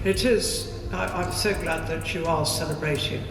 It is. I'm so glad that you are celebrating.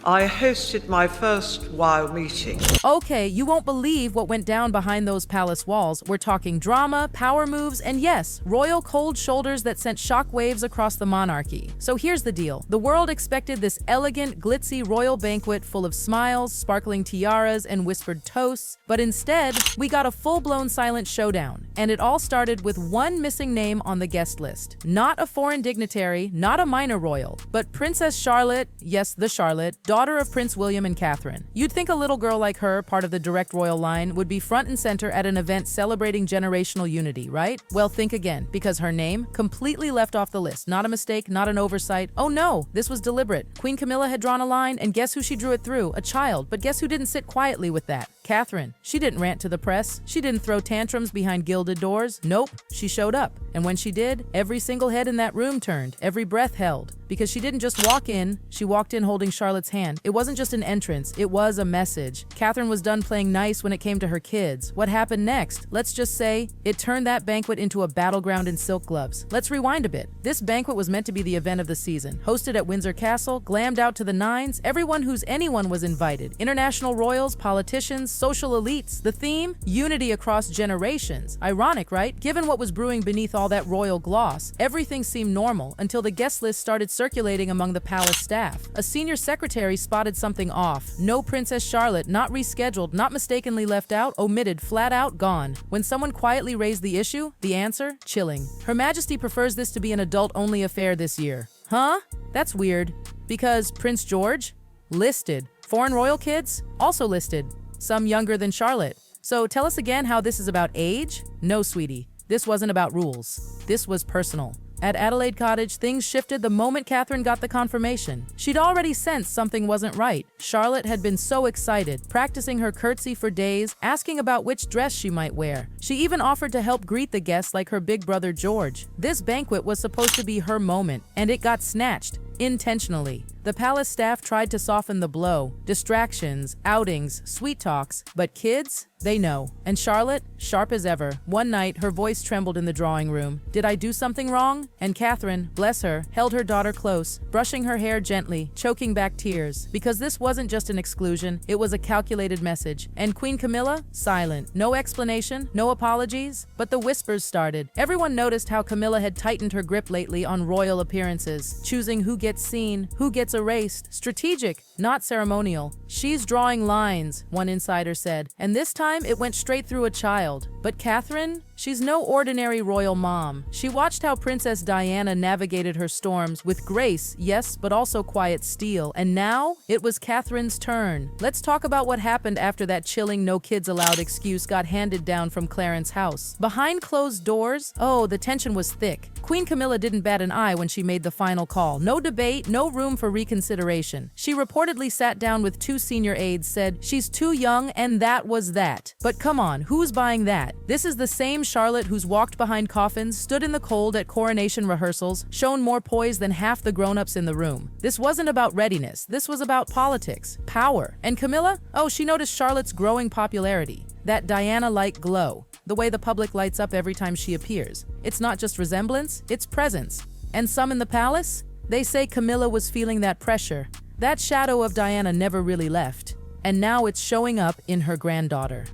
I hosted my first WOW meeting. Okay, you won't believe what went down behind those palace walls. We're talking drama, power moves, and yes, royal cold shoulders that sent shockwaves across the monarchy. So here's the deal. The world expected this elegant, glitzy royal banquet full of smiles, sparkling tiaras, and whispered toasts, but instead, we got a full-blown silent showdown. And it all started with one missing name on the guest list. Not a foreign dignitary, not a minor royal, but Princess Charlotte, yes, the Charlotte, daughter of Prince William and Catherine. You'd think a little girl like her, part of the direct royal line, would be front and center at an event celebrating generational unity, right? Well, think again, because her name completely left off the list. Not a mistake, not an oversight. Oh no, this was deliberate. Queen Camilla had drawn a line, and guess who she drew it through? A child. But guess who didn't sit quietly with that? Catherine. She didn't rant to the press. She didn't throw tantrums behind gilded doors. Nope, she showed up. And when she did, every single head in that room turned, every breath held. Because she didn't just walk in, she walked in holding Charlotte's hand. It wasn't just an entrance, it was a message. Catherine was done playing nice when it came to her kids. What happened next? Let's just say, it turned that banquet into a battleground in silk gloves. Let's rewind a bit. This banquet was meant to be the event of the season. Hosted at Windsor Castle, glammed out to the nines, everyone who's anyone was invited. International royals, politicians, social elites. The theme? Unity across generations. Ironic, right? Given what was brewing beneath all that royal gloss, everything seemed normal until the guest list started circulating among the palace staff. A senior secretary spotted something off. No Princess Charlotte, not rescheduled, not mistakenly left out, omitted, flat out, gone. When someone quietly raised the issue, the answer? Chilling. Her Majesty prefers this to be an adult-only affair this year. Huh? That's weird. Because Prince George? Listed. Foreign royal kids? Also listed. Some younger than Charlotte. So tell us again how this is about age? No, sweetie. This wasn't about rules. This was personal. At Adelaide Cottage, things shifted the moment Catherine got the confirmation. She'd already sensed something wasn't right. Charlotte had been so excited, practicing her curtsy for days, asking about which dress she might wear. She even offered to help greet the guests like her big brother George. This banquet was supposed to be her moment, and it got snatched. Intentionally. The palace staff tried to soften the blow. Distractions, outings, sweet talks. But kids? They know. And Charlotte? Sharp as ever. One night, her voice trembled in the drawing room. Did I do something wrong? And Catherine, bless her, held her daughter close, brushing her hair gently, choking back tears. Because this wasn't just an exclusion, it was a calculated message. And Queen Camilla? Silent. No explanation, no apologies. But the whispers started. Everyone noticed how Camilla had tightened her grip lately on royal appearances, choosing who gets seen, who gets erased. Strategic, not ceremonial. She's drawing lines, one insider said, and this time it went straight through a child. But Catherine? She's no ordinary royal mom. She watched how Princess Diana navigated her storms with grace, yes, but also quiet steel. And now, it was Catherine's turn. Let's talk about what happened after that chilling no kids allowed excuse got handed down from Clarence's house. Behind closed doors, oh, the tension was thick. Queen Camilla didn't bat an eye when she made the final call. No debate, no room for reconsideration. She reportedly sat down with two senior aides, said, she's too young, and that was that. But come on, who's buying that? This is the same Charlotte who's walked behind coffins, stood in the cold at coronation rehearsals, shown more poise than half the grown-ups in the room. This wasn't about readiness. This was about politics, power. And Camilla? Oh, she noticed Charlotte's growing popularity. That Diana-like glow. The way the public lights up every time she appears. It's not just resemblance, it's presence. And some in the palace? They say Camilla was feeling that pressure. That shadow of Diana never really left. And now it's showing up in her granddaughter.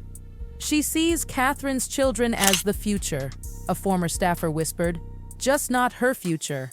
She sees Catherine's children as the future, a former staffer whispered. Just not her future.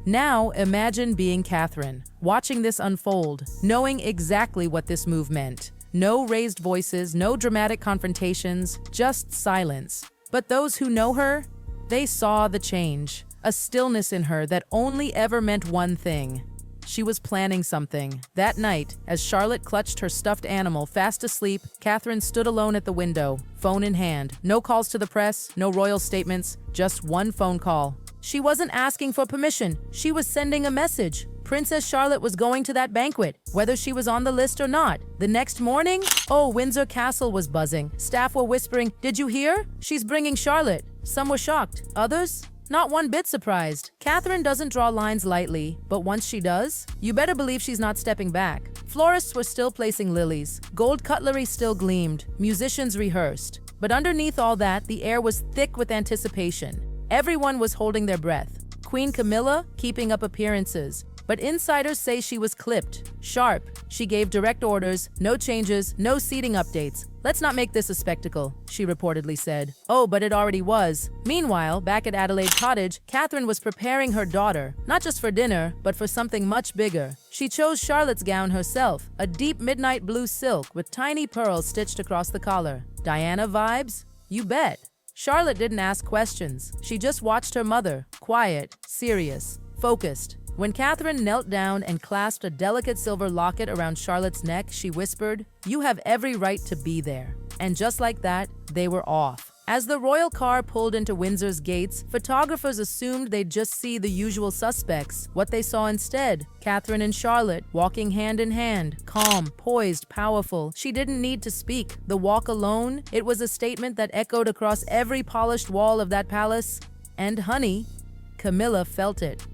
Now imagine being Catherine, watching this unfold, knowing exactly what this move meant. No raised voices, no dramatic confrontations, just silence. But those who know her, they saw the change, a stillness in her that only ever meant one thing. She was planning something. That night, as Charlotte clutched her stuffed animal fast asleep, Catherine stood alone at the window, phone in hand. No calls to the press, no royal statements, just one phone call. She wasn't asking for permission. She was sending a message. Princess Charlotte was going to that banquet, whether she was on the list or not. The next morning, oh, Windsor Castle was buzzing. Staff were whispering, "Did you hear? She's bringing Charlotte." Some were shocked. Others? Not one bit surprised. Catherine doesn't draw lines lightly, but once she does, you better believe she's not stepping back. Florists were still placing lilies. Gold cutlery still gleamed. Musicians rehearsed. But underneath all that, the air was thick with anticipation. Everyone was holding their breath. Queen Camilla keeping up appearances. But insiders say she was clipped, sharp. She gave direct orders, no changes, no seating updates. "Let's not make this a spectacle," she reportedly said. Oh, but it already was. Meanwhile, back at Adelaide Cottage, Catherine was preparing her daughter, not just for dinner, but for something much bigger. She chose Charlotte's gown herself, a deep midnight blue silk with tiny pearls stitched across the collar. Diana vibes? You bet. Charlotte didn't ask questions. She just watched her mother, quiet, serious, focused. When Catherine knelt down and clasped a delicate silver locket around Charlotte's neck, she whispered, "You have every right to be there." And just like that, they were off. As the royal car pulled into Windsor's gates, photographers assumed they'd just see the usual suspects. What they saw instead, Catherine and Charlotte walking hand in hand, calm, poised, powerful. She didn't need to speak. The walk alone, it was a statement that echoed across every polished wall of that palace. And honey, Camilla felt it.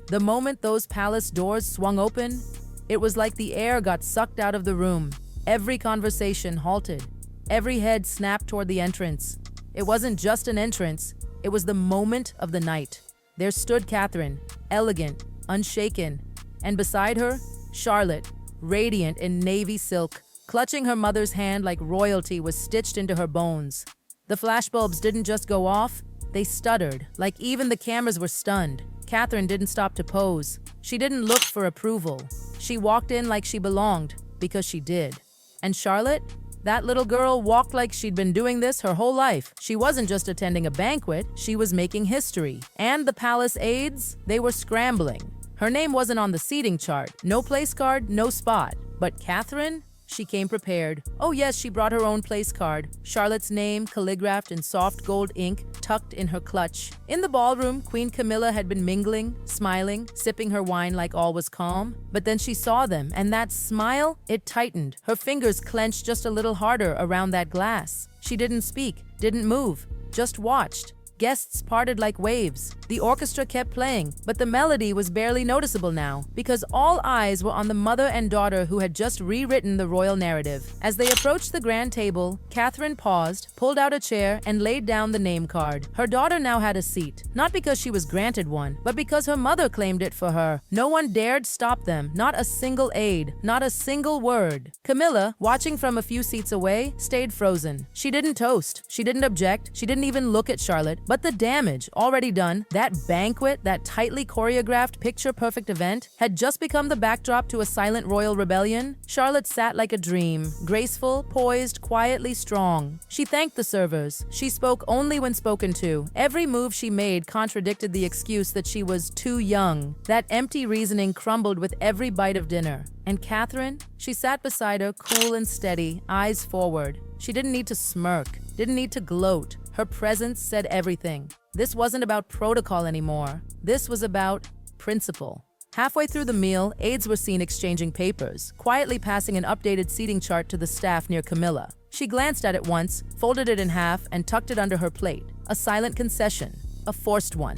The moment those palace doors swung open, it was like the air got sucked out of the room. Every conversation halted. Every head snapped toward the entrance. It wasn't just an entrance, it was the moment of the night. There stood Catherine, elegant, unshaken, and beside her, Charlotte, radiant in navy silk, clutching her mother's hand like royalty was stitched into her bones. The flashbulbs didn't just go off, they stuttered, like even the cameras were stunned. Catherine didn't stop to pose. She didn't look for approval. She walked in like she belonged, because she did. And Charlotte? That little girl walked like she'd been doing this her whole life. She wasn't just attending a banquet, she was making history. And the palace aides? They were scrambling. Her name wasn't on the seating chart. No place card, no spot. But Catherine? She came prepared. Oh yes, she brought her own place card. Charlotte's name, calligraphed in soft gold ink, tucked in her clutch. In the ballroom, Queen Camilla had been mingling, smiling, sipping her wine like all was calm. But then she saw them, and that smile, it tightened. Her fingers clenched just a little harder around that glass. She didn't speak, didn't move, just watched. Guests parted like waves. The orchestra kept playing, but the melody was barely noticeable now, because all eyes were on the mother and daughter who had just rewritten the royal narrative. As they approached the grand table, Catherine paused, pulled out a chair, and laid down the name card. Her daughter now had a seat, not because she was granted one, but because her mother claimed it for her. No one dared stop them, not a single aide, not a single word. Camilla, watching from a few seats away, stayed frozen. She didn't toast, she didn't object, she didn't even look at Charlotte. But the damage already done, that banquet, that tightly choreographed picture-perfect event, had just become the backdrop to a silent royal rebellion. Charlotte sat like a dream, graceful, poised, quietly strong. She thanked the servers. She spoke only when spoken to. Every move she made contradicted the excuse that she was too young. That empty reasoning crumbled with every bite of dinner. And Catherine? She sat beside her, cool and steady, eyes forward. She didn't need to smirk, didn't need to gloat. Her presence said everything. This wasn't about protocol anymore. This was about principle. Halfway through the meal, aides were seen exchanging papers, quietly passing an updated seating chart to the staff near Camilla. She glanced at it once, folded it in half, and tucked it under her plate. A silent concession, a forced one.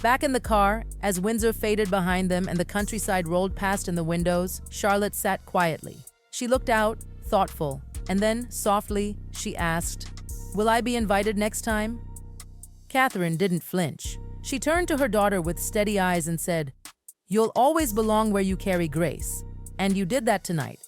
Back in the car, as Windsor faded behind them and the countryside rolled past in the windows, Charlotte sat quietly. She looked out, thoughtful, and then, softly, she asked, "Will I be invited next time?" Catherine didn't flinch. She turned to her daughter with steady eyes and said, "You'll always belong where you carry grace. And you did that tonight."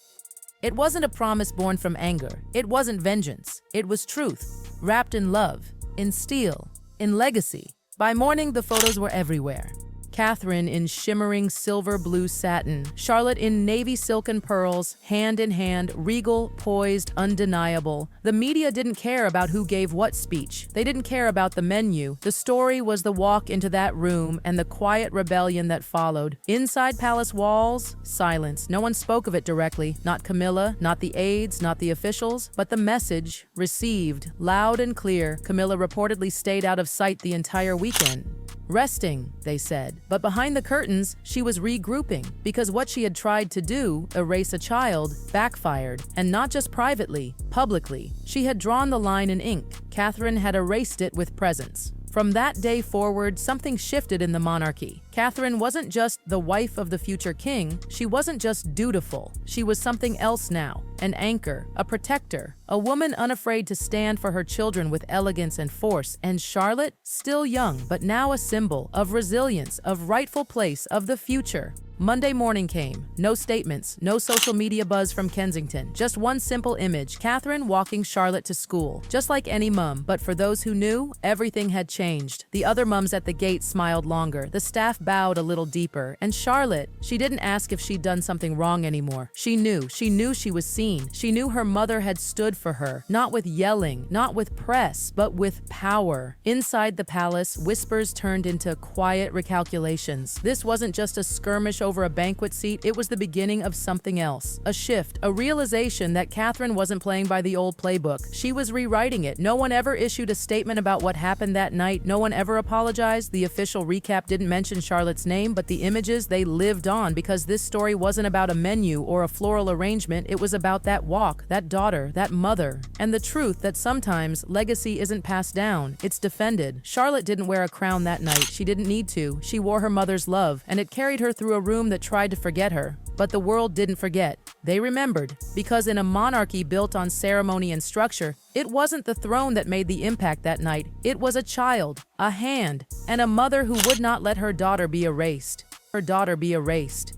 It wasn't a promise born from anger. It wasn't vengeance. It was truth, wrapped in love, in steel, in legacy. By morning, the photos were everywhere. Catherine in shimmering silver blue satin, Charlotte in navy silk and pearls, hand in hand, regal, poised, undeniable. The media didn't care about who gave what speech. They didn't care about the menu. The story was the walk into that room and the quiet rebellion that followed. Inside palace walls, silence. No one spoke of it directly. Not Camilla, not the aides, not the officials, but the message received, loud and clear. Camilla reportedly stayed out of sight the entire weekend. Resting, they said. But behind the curtains, she was regrouping, because what she had tried to do, erase a child, backfired. And not just privately, publicly. She had drawn the line in ink. Catherine had erased it with presence. From that day forward, something shifted in the monarchy. Catherine wasn't just the wife of the future king, she wasn't just dutiful. She was something else now. An anchor, a protector, a woman unafraid to stand for her children with elegance and force. And Charlotte, still young, but now a symbol of resilience, of rightful place, of the future. Monday morning came. No statements, no social media buzz from Kensington. Just one simple image, Catherine walking Charlotte to school. Just like any mum, but for those who knew, everything had changed. The other mums at the gate smiled longer. The staff bowed a little deeper. And Charlotte, she didn't ask if she'd done something wrong anymore. She knew she was seen. She knew her mother had stood for her, not with yelling, not with press, but with power. Inside the palace, whispers turned into quiet recalculations. This wasn't just a skirmish over a banquet seat, it was the beginning of something else. A shift, a realization that Catherine wasn't playing by the old playbook. She was rewriting it. No one ever issued a statement about what happened that night. No one ever apologized. The official recap didn't mention Charlotte's name, but the images, they lived on, because this story wasn't about a menu or a floral arrangement. It was about that walk, that daughter, that mother, and the truth that sometimes legacy isn't passed down, it's defended. Charlotte didn't wear a crown that night. She didn't need to. She wore her mother's love, and it carried her through a room that tried to forget her. But the world didn't forget. They remembered. Because in a monarchy built on ceremony and structure, it wasn't the throne that made the impact that night. It was a child, a hand, and a mother who would not let her daughter be erased. Her daughter be erased.